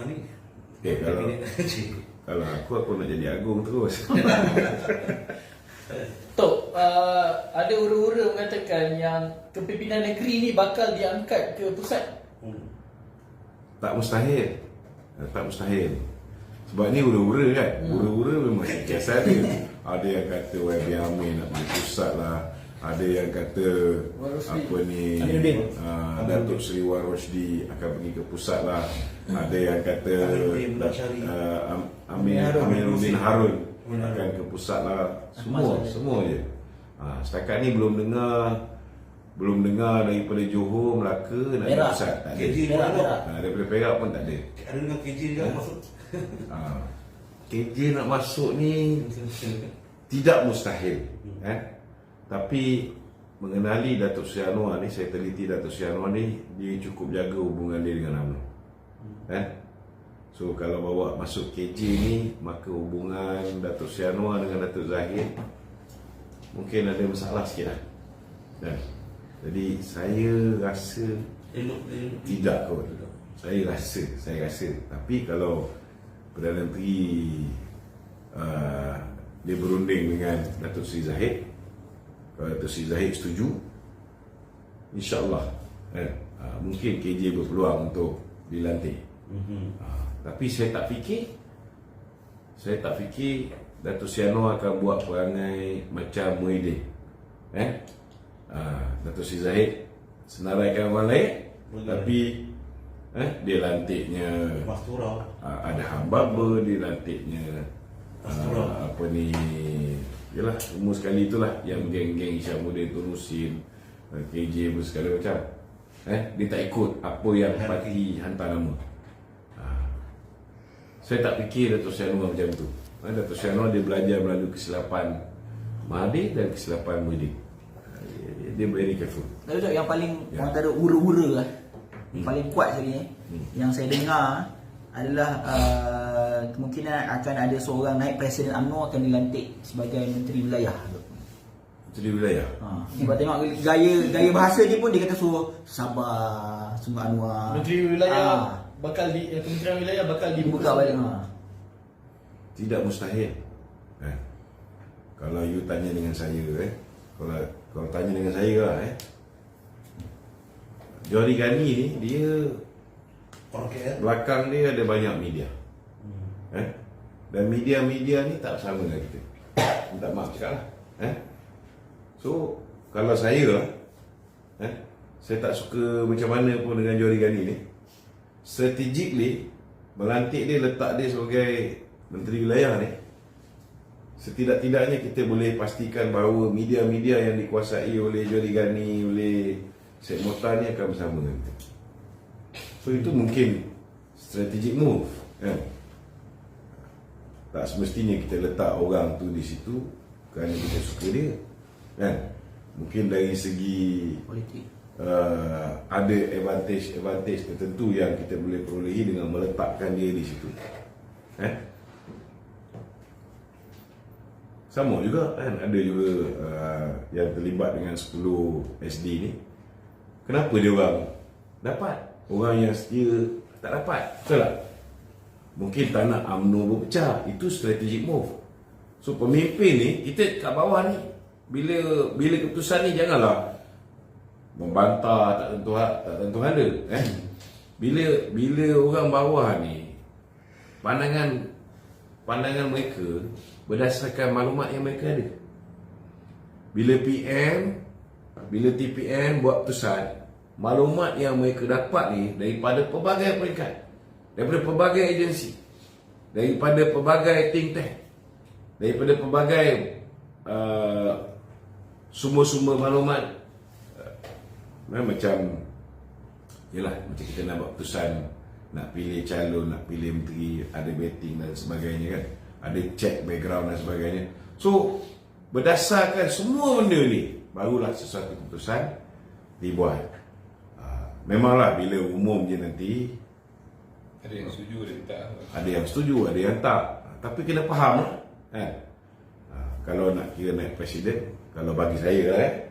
ni. Kalau aku nak jadi agung terus. Tok, ada ura-ura mengatakan yang kepimpinan negeri ni bakal diangkat ke pusat. Tak mustahil. Tak mustahil. Sebab ni ura-ura kan. Ura-ura memang biasa dia. Ada yang kata YB Amin nak pergi pusat lah. Ada yang kata apa ni Datuk Seri Wan Roshdi akan pergi ke pusat lah. Ada yang kata Aminuddin Harun akan ke pusat lah. Semua je. Setakat ni belum dengar daripada Johor, Melaka nak ke pusat. Tak ada. Daripada Perak pun tak ada. Ada dengan KJ juga masuk. KJ nak masuk ni tidak mustahil. Tapi mengenali Datuk Seri Anwar ni, saya teliti Datuk Seri Anwar ni, dia cukup jaga hubungan dia dengan UMNO. So kalau bawa masuk KJ ni, maka hubungan Datuk Seri Anwar dengan Datuk Zahid mungkin ada masalah sikit lah. Jadi saya rasa tidak kot. Saya rasa. Tapi kalau Perdana Menteri dia berunding dengan Datuk Seri Zahid, kalau Datuk Seri Zahid setuju, InsyaAllah mungkin KJ berpeluang untuk dilantik. Tapi saya tak fikir Datuk Seri Anwar akan buat perangai macam Muhyiddin. Datuk Seri Zahid senaraikan orang lain, tapi dia lantiknya ada hamba, dia lantiknya apa ni, yalah umur sekali itulah yang geng-geng Isyamuddin Tunusin, KJ segala macam. Dia tak ikut apa yang parti hantar nama. Saya tak fikir Datuk Seri Anwar macam tu. Datuk Seri Anwar dia belajar melalui kesilapan Mahathir dan kesilapan Muhyiddin. Dia very careful. Lalu tak, yang paling Ya. orang kata ura-ura lah, paling kuat sekali yang saya dengar adalah kemungkinan akan ada seorang naib Presiden UMNO akan dilantik sebagai Menteri Wilayah. Menteri Wilayah. Sebab tengok gaya bahasa dia pun dia kata suruh sabar, Sungguh Anwar. Menteri Wilayah bakal Kementerian Wilayah bakal dibuka balik. Tidak mustahil. Kalau you tanya dengan saya, kalau tanya dengan saya lah, Johari Ghani ni dia Orang KL. belakang dia ada banyak media. Dan media-media ni tak sama dengan kita. Minta maaf cakap lah. So kalau saya saya tak suka macam mana pun dengan Johari Ghani ni. Strategically melantik dia, letak dia sebagai Menteri Wilayah ni, setidak-tidaknya kita boleh pastikan bahawa media-media yang dikuasai oleh Johari Ghani, oleh Syed Mokhtar ni akan bersama dengan kita. So itu mungkin strategic move, tak semestinya kita letak orang tu di situ kerana kita suka dia, mungkin dari segi Politik. ada advantage tertentu yang kita boleh perolehi dengan meletakkan dia di situ. Sama juga kan, ada juga yang terlibat dengan 10 SD ni. Kenapa dia orang dapat? Orang yang setia tak dapat. Betul tak? Mungkin tak nak UMNO berpecah. Itu strategic move. So pemimpin ni, kita kat bawah ni, bila keputusan ni janganlah membantah tak tentu ada. Bila orang bawah ni, pandangan mereka berdasarkan maklumat yang mereka ada. Bila TPM buat keputusan, maklumat yang mereka dapat ni daripada pelbagai peringkat, daripada pelbagai agensi, daripada pelbagai think tank, daripada pelbagai sumber-sumber maklumat. Macam kita nak buat keputusan, nak pilih calon, nak pilih menteri, ada betting dan sebagainya kan, ada check background dan sebagainya. So berdasarkan semua benda ni, barulah sesuatu keputusan dibuat. Memanglah bila umum je nanti Ada yang setuju, ada yang tak. ada yang setuju, ada yang tak. Tapi kena faham kalau nak kira naik presiden, kalau bagi saya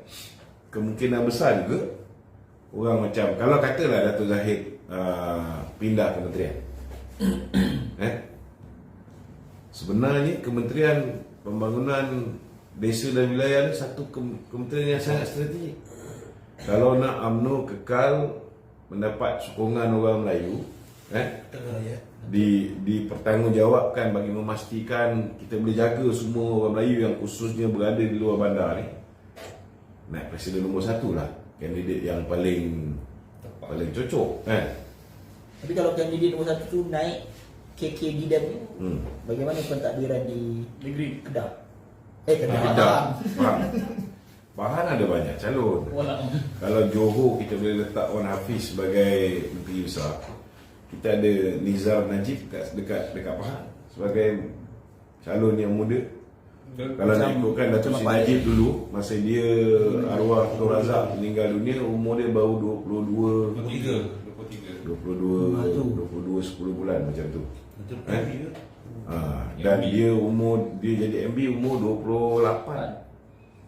kemungkinan besar juga orang macam, kalau katalah Dato' Zahid pindah kementerian, sebenarnya Kementerian Pembangunan Desa dan Wilayah ni satu kementerian yang sangat strategik. Kalau nak UMNO kekal mendapat sokongan orang Melayu, dipertanggungjawabkan bagi memastikan kita boleh jaga semua orang Melayu yang khususnya berada di luar bandar ni, naik presiden nombor 1 lah, kandidat yang paling cocok. Tapi kalau kandidat nombor 1 tu naik KK Didam ni, bagaimana pentadbiran di negeri Kedah? Kedah. Pahang ada banyak calon. Kalau Johor kita boleh letak Wan Hafiz sebagai menteri besar, kita ada Nizar Najib dekat Pahang sebagai calon yang muda. Kalau nak ikutkan Datuk Seri Najib dulu, masa dia arwah Tun Razak meninggal dunia, umur dia baru 22 10 bulan macam tu. Dan dia jadi MB umur 28.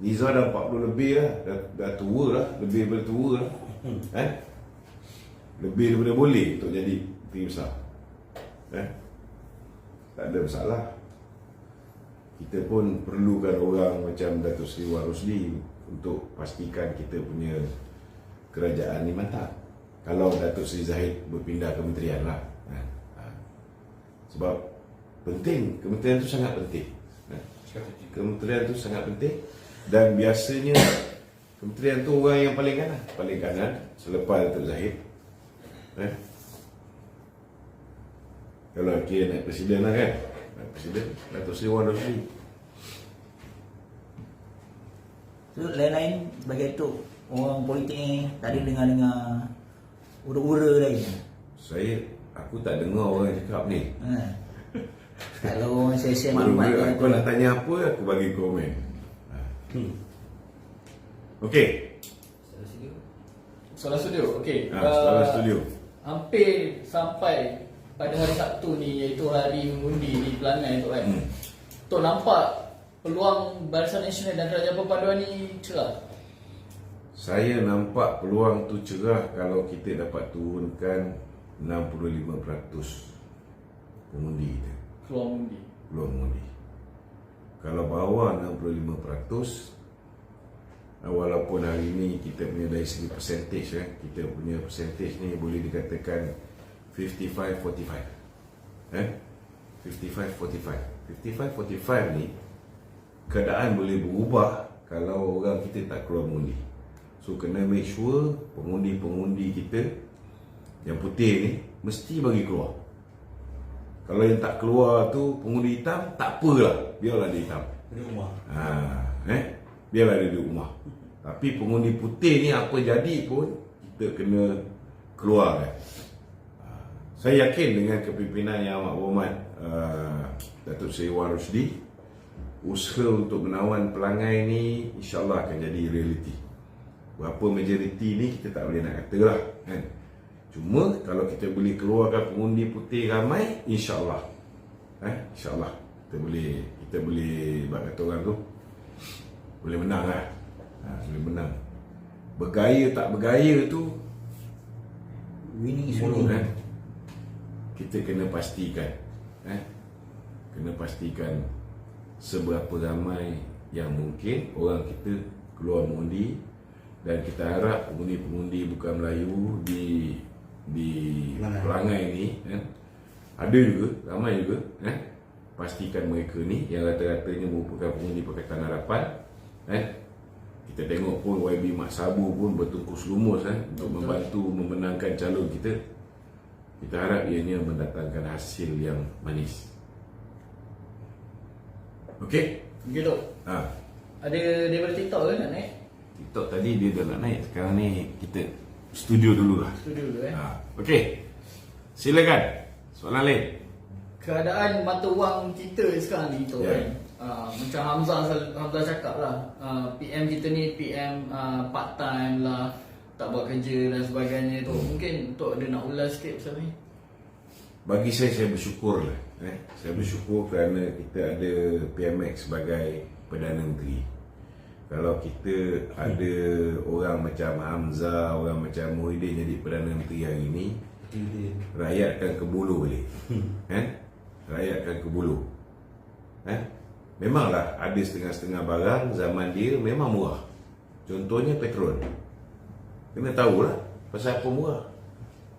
Nizar dah 40 lebih lah, dah tua lah, lebih daripada tua lah. Lebih daripada boleh untuk jadi menteri besar. Tak ada masalah. Kita pun perlukan orang macam Datuk Seri Wan Rosli untuk pastikan kita punya kerajaan ni mantap. Kalau Datuk Seri Zahid berpindah kementerian lah. Sebab penting, kementerian tu sangat penting. Kementerian tu sangat penting. Dan biasanya kementerian tu orang yang paling kanan selepas Datuk Zahid. Kalau kira naik presiden lah kan, naik presiden Datuk Seri Wan Rosli. So lain-lain sebagai tu orang politik ni tak ada dengar ura-ura lain. Aku tak dengar orang cakap ni. Kalau orang share maklumat Aku nak tanya apa, aku bagi komen. Okey. Soalan studio. Okey. Soalan studio. Hampir sampai pada hari Sabtu ni, iaitu hari mengundi di Pelangai tu kan. Tok nampak peluang Barisan Nasional dan Kerajaan Perpaduan ni cerah. Saya nampak peluang tu cerah kalau kita dapat turunkan 65% pengundi kita. Keluar mengundi. Peluang mengundi. Kalau bawah 65%, walaupun hari ini kita punya dari segi percentage, kita punya percentage ni boleh dikatakan 55-45. 55-45. 55-45 ni keadaan boleh berubah kalau orang kita tak keluar mengundi. So kena make sure pengundi-pengundi kita yang putih ni mesti bagi keluar. Kalau yang tak keluar tu pengundi hitam, tak apalah, biarlah dia hitam. Di rumah. Biarlah dia di rumah. Tapi pengundi putih ni apa jadi pun kita kena keluar. Saya yakin dengan kepimpinan Yang Amat Berhormat Datuk Seri Wan Rusdi, usaha untuk menawan Pelangai ni insya-Allah akan jadi realiti. Berapa majoriti ni kita tak boleh nak kata lah kan. Cuma kalau kita boleh keluarkan pengundi putih ramai, insya-Allah insya-Allah kita boleh buat kata orang tu boleh menang lah. Boleh menang. Bergaya tak bergaya tu Winning is mulu winning. kan. Kita kena pastikan seberapa ramai yang mungkin orang kita keluar mengundi, dan kita harap pengundi-pengundi bukan Melayu di Pelangai ni ada juga, ramai juga pastikan mereka ni yang rata-ratanya merupakan pengundi Pakatan Harapan. Kita tengok pun YB Mat Sabu pun bertungkus lumus untuk membantu memenangkan calon kita. Kita harap ianya mendatangkan hasil yang manis. Okey? Okey Tok. Ada daripada TikTok ke nak naik? TikTok tadi dia dah nak naik. Sekarang ni kita studio dulu lah. Studio dulu Okey. Silakan. Soalan lain. Keadaan mata wang kita sekarang ni Tok kan. Macam Hamzah cakap lah, PM kita ni PM part time lah, tak buat kerja dan sebagainya tu. Mungkin Tok ada nak ulas sikit pasal ni? Bagi saya bersyukur lah. Saya bersyukur kerana kita ada PMX sebagai Perdana Menteri. Kalau kita ada orang macam Hamzah, orang macam Muhyiddin jadi Perdana Menteri hari ini, rakyat akan ke bulu balik. Rakyat akan ke bulu. Memanglah ada setengah-setengah barang zaman dia memang murah. Contohnya petrol. Kena tahulah pasal apa murah.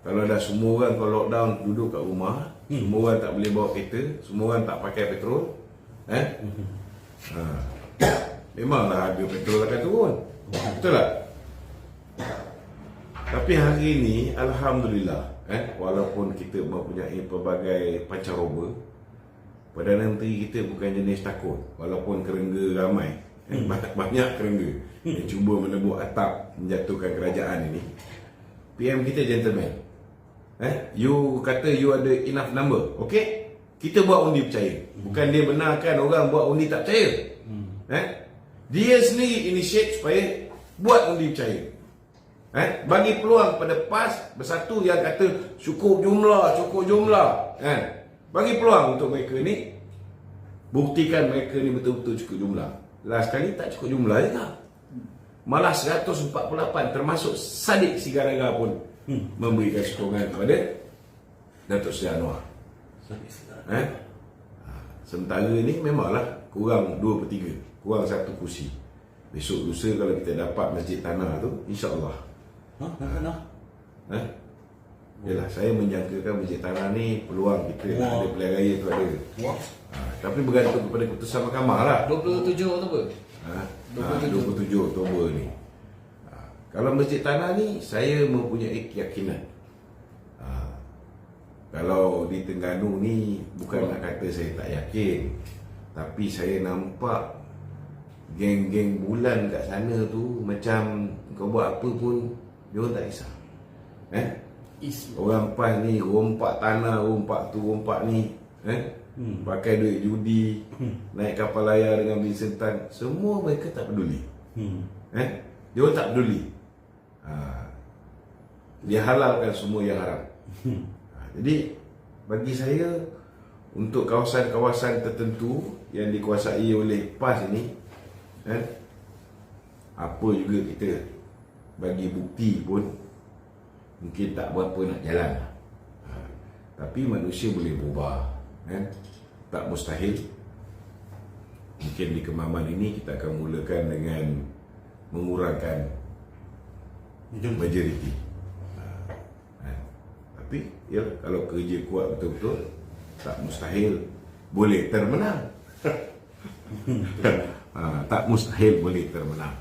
Kalau dah semua orang kalau lockdown duduk kat rumah, semua orang tak boleh bawa kereta, semua orang tak pakai petrol, memanglah harga petrol akan turun. Betul tak? Tapi hari ini alhamdulillah, walaupun kita mempunyai pelbagai pancaroba, Perdana Menteri kita bukan jenis takut. Walaupun kerengga ramai, banyak kerengga yang cuba menebuk atap menjatuhkan kerajaan ini, PM kita gentleman. You kata you ada enough number, okay? Kita buat undi percaya. Bukan dia benarkan orang buat undi tak percaya. Dia sendiri initiate supaya buat undi percaya. Bagi peluang pada PAS bersatu yang kata cukup jumlah. Bagi peluang untuk mereka ni, buktikan mereka ni betul-betul cukup jumlah. Last kali tak cukup jumlah juga. Malah 148 termasuk Sadiq Sigaraga pun memberikan sokongan kepada Datuk Seri Anwar. Sementara ni memanglah kurang 2/3, kurang 1 kursi. Besok lusa kalau kita dapat masjid tanah tu, insya-Allah. Yalah, saya menjangkakan masjid tanah ni peluang kita ada pilihan raya tu ada. Tapi bergantung kepada keputusan mahkamah lah. 27 Oktober. 27 Oktober ni. Kalau masjid tanah ni saya mempunyai keyakinan. Kalau di Terengganu ni bukan nak kata saya tak yakin, tapi saya nampak geng-geng bulan kat sana tu macam kau buat apa pun dia orang tak kisah. Orang PAS ni rompak tanah, rompak tu, rompak ni, pakai duit judi, naik kapal layar dengan Vincent Tan, semua mereka tak peduli. Dia orang tak peduli. Dia halalkan semua yang haram. Jadi bagi saya, untuk kawasan-kawasan tertentu yang dikuasai oleh PAS ini, apa juga kita bagi bukti pun mungkin tak berapa nak jalan. Tapi manusia boleh berubah, tak mustahil. Mungkin di Kemaman ini kita akan mulakan dengan mengurangkan majoriti. Tapi ya, kalau kerja kuat betul-betul, tak mustahil boleh termenang. Tak mustahil boleh termenang.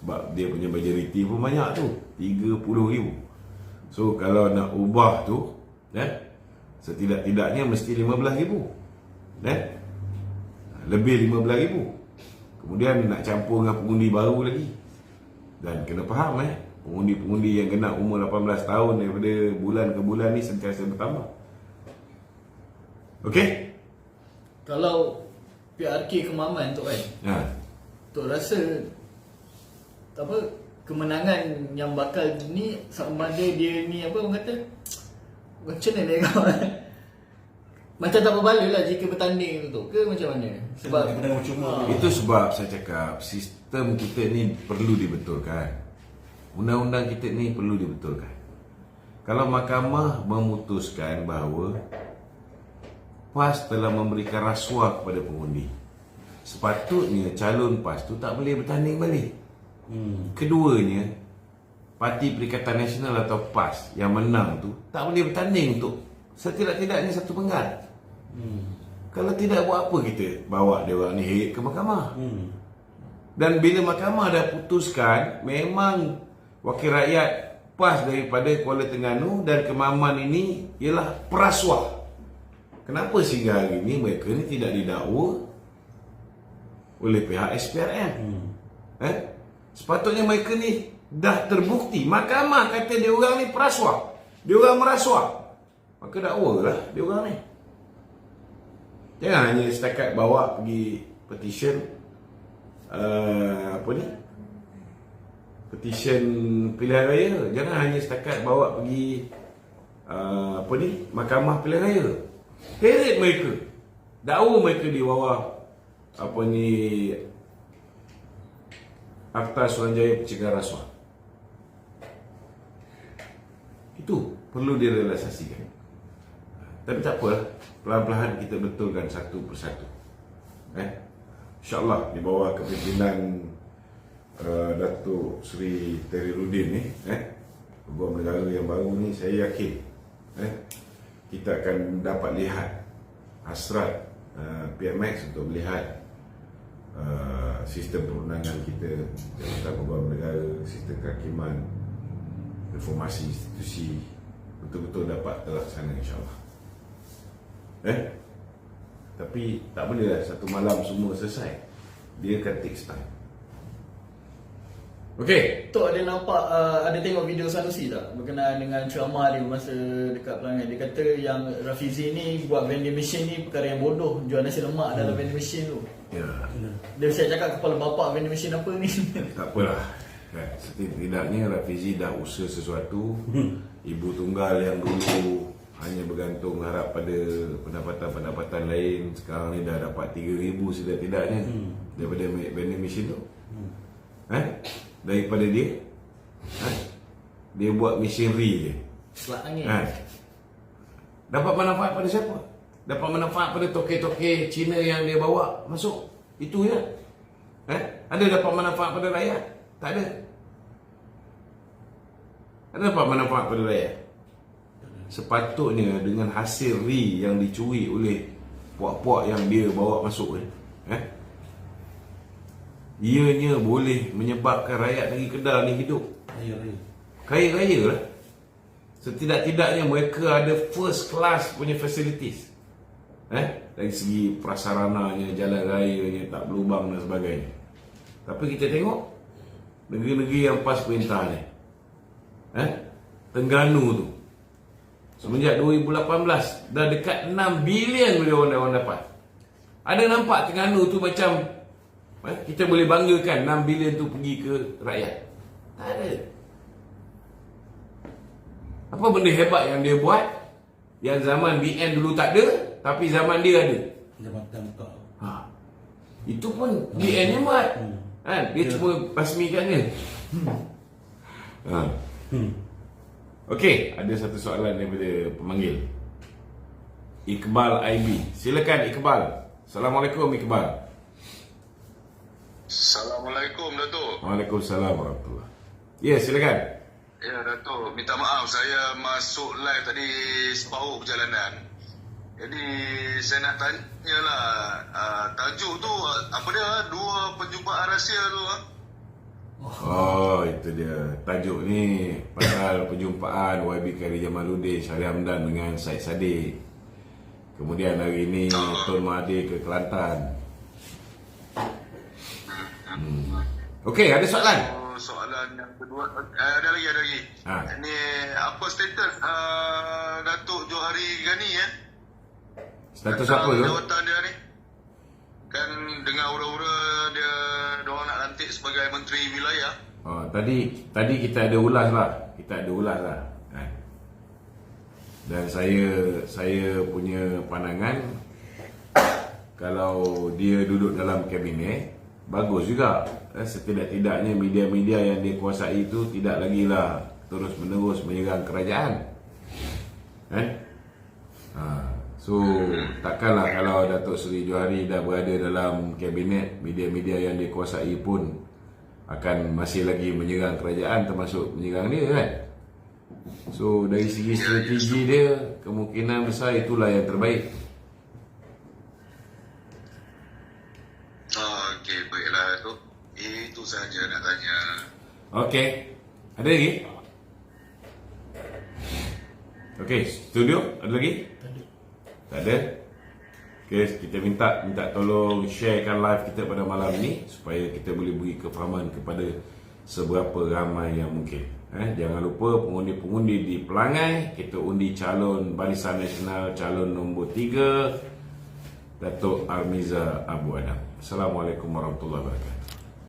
Sebab dia punya majoriti pun banyak tu, 30,000. So kalau nak ubah tu, setidak-tidaknya mesti 15,000, lebih 15,000. Kemudian nak campur dengan pengundi baru lagi. Dan kena faham, pengundi-pengundi yang genap umur 18 tahun daripada bulan ke bulan ni sentiasa bertambah. Okey? Kalau PRK Kemaman tu kan, Tok rasa apa, kemenangan yang bakal ni sama ada dia ni apa orang kata, macam mana dia kawan? Macam tak berbalik lah jika bertanding tu ke macam mana? Sebab itu sebab saya cakap sistem kita ni perlu dibetulkan. Undang-undang kita ni perlu dibetulkan. Kalau mahkamah memutuskan bahawa PAS telah memberikan rasuah kepada pengundi, sepatutnya calon PAS tu tak boleh bertanding balik. Keduanya, Parti Perikatan Nasional atau PAS yang menang tu tak boleh bertanding untuk setidak-tidaknya satu penggal. Kalau tidak, buat apa kita bawa dia orang ni ke mahkamah? Dan bila mahkamah dah putuskan memang wakil rakyat PAS daripada Kuala Terengganu dan Kemaman ini ialah perasuah, kenapa sehingga hari ini mereka ni tidak didakwa oleh pihak SPRM? Sepatutnya mereka ni dah terbukti, mahkamah kata dia orang ni perasuah, dia orang merasuah, maka dakwalah dia orang ni. Jangan hanya setakat bawa pergi petition, petition pilihan raya. Jangan hanya setakat bawa pergi mahkamah pilihan raya. Heret mereka, dakwa mereka di bawah Akta Suruhanjaya Pencegahan Rasuah. Itu perlu direalisasikan. Tapi tak apa, pelan-pelan kita betulkan satu persatu. InsyaAllah di bawah kepimpinan Datuk Seri Teriruddin ni, Peguam Negara yang baru ni, saya yakin kita akan dapat lihat hasrat PMX untuk melihat sistem perundangan kita, Jabatan Peguam Negara, sistem kehakiman, reformasi institusi betul-betul dapat terlaksana, insyaAllah. Tapi tak boleh lah satu malam semua selesai. Dia akan take time. Okey. Tok ada nampak, ada tengok video Sanusi tak berkenaan dengan ceramah dia masa dekat pelanggan. Dia kata yang Rafizi ni buat vending machine ni perkara yang bodoh, jual nasi lemak dalam vending machine tu. Ya. Dia saya cakap kepala bapak vending machine apa ni? Tak apalah. Setidaknya Rafizi dah usaha sesuatu. Ibu tunggal yang dulu hanya bergantung harap pada pendapatan-pendapatan lain, sekarang ni dah dapat 3,000 setidak-tidaknya daripada vending machine tu. Daripada dia buat machinery je. Selak angin. Dapat manfaat pada siapa? Dapat manfaat pada toke-toke Cina yang dia bawa masuk. Itu je. Ada dapat manfaat pada rakyat? Tak ada. Ada dapat manfaat pada rakyat? Sepatutnya dengan hasil yang dicuri oleh puak-puak yang dia bawa masuk ni, ianya boleh menyebabkan rakyat negeri Kedah ni hidup kaya-raya lah. Setidak-tidaknya mereka ada first class punya facilities, dari segi prasarananya, jalan rayanya tak berlubang dan sebagainya. Tapi kita tengok negeri-negeri yang PAS perintah ni, Terengganu tu Semenjak 2018 dah dekat 6 bilion orang dapat. Ada nampak Terengganu tu macam kita boleh banggakan 6 bilion tu pergi ke rakyat? Tak ada. Apa benda hebat yang dia buat yang zaman BN dulu tak ada, tapi zaman dia ada? Jabatan buka. Itu pun BN yang buat. Dia cuma pasmikan je. Okey, ada satu soalan daripada pemanggil. Iqbal IB. Silakan Iqbal. Assalamualaikum Iqbal. Assalamualaikum Datuk. Waalaikumsalam warahmatullahi. Ya, silakan. Ya Datuk, minta maaf saya masuk live tadi separuh perjalanan. Jadi saya nak tanya lah, tajuk tu apa dia, 2 perjumpaan rahsia tu? Oh, itu dia. Tajuk ni pasal perjumpaan YB Khairi Jamaluddin Syahri Hamdan dengan Syed Saddiq. Kemudian hari ni Tun Mahathir ke Kelantan. Okey, ada soalan? Soalan yang kedua, ada lagi. Ni apa status Datuk Johari Ghani ya? Status apa tu? Jawatan dia ni. Kan dengar ura-ura dia orang nak lantik sebagai menteri wilayah. Tadi kita ada ulas lah. Dan saya punya pandangan, kalau dia duduk dalam kabinet, bagus juga. Setidak-tidaknya media-media yang dia kuasai itu tidak lagi lah terus menerus menyerang kerajaan. So takkanlah kalau Datuk Seri Johari dah berada dalam kabinet, media-media yang dia kuasai pun akan masih lagi menyerang kerajaan, termasuk menyerang dia kan. So dari segi strategi dia, kemungkinan besar itulah yang terbaik. Okey, baiklah tu. Itu saja nak tanya. Okey. Ada lagi? Okey, studio ada lagi? Tak ada. Okey, kita minta tolong sharekan live kita pada malam ni supaya kita boleh beri kefahaman kepada seberapa ramai yang mungkin. Jangan lupa pengundi-pengundi di Pelangai, kita undi calon Barisan Nasional, calon nombor 3, Datuk Armiza Abu Adam. Assalamualaikum warahmatullahi wabarakatuh.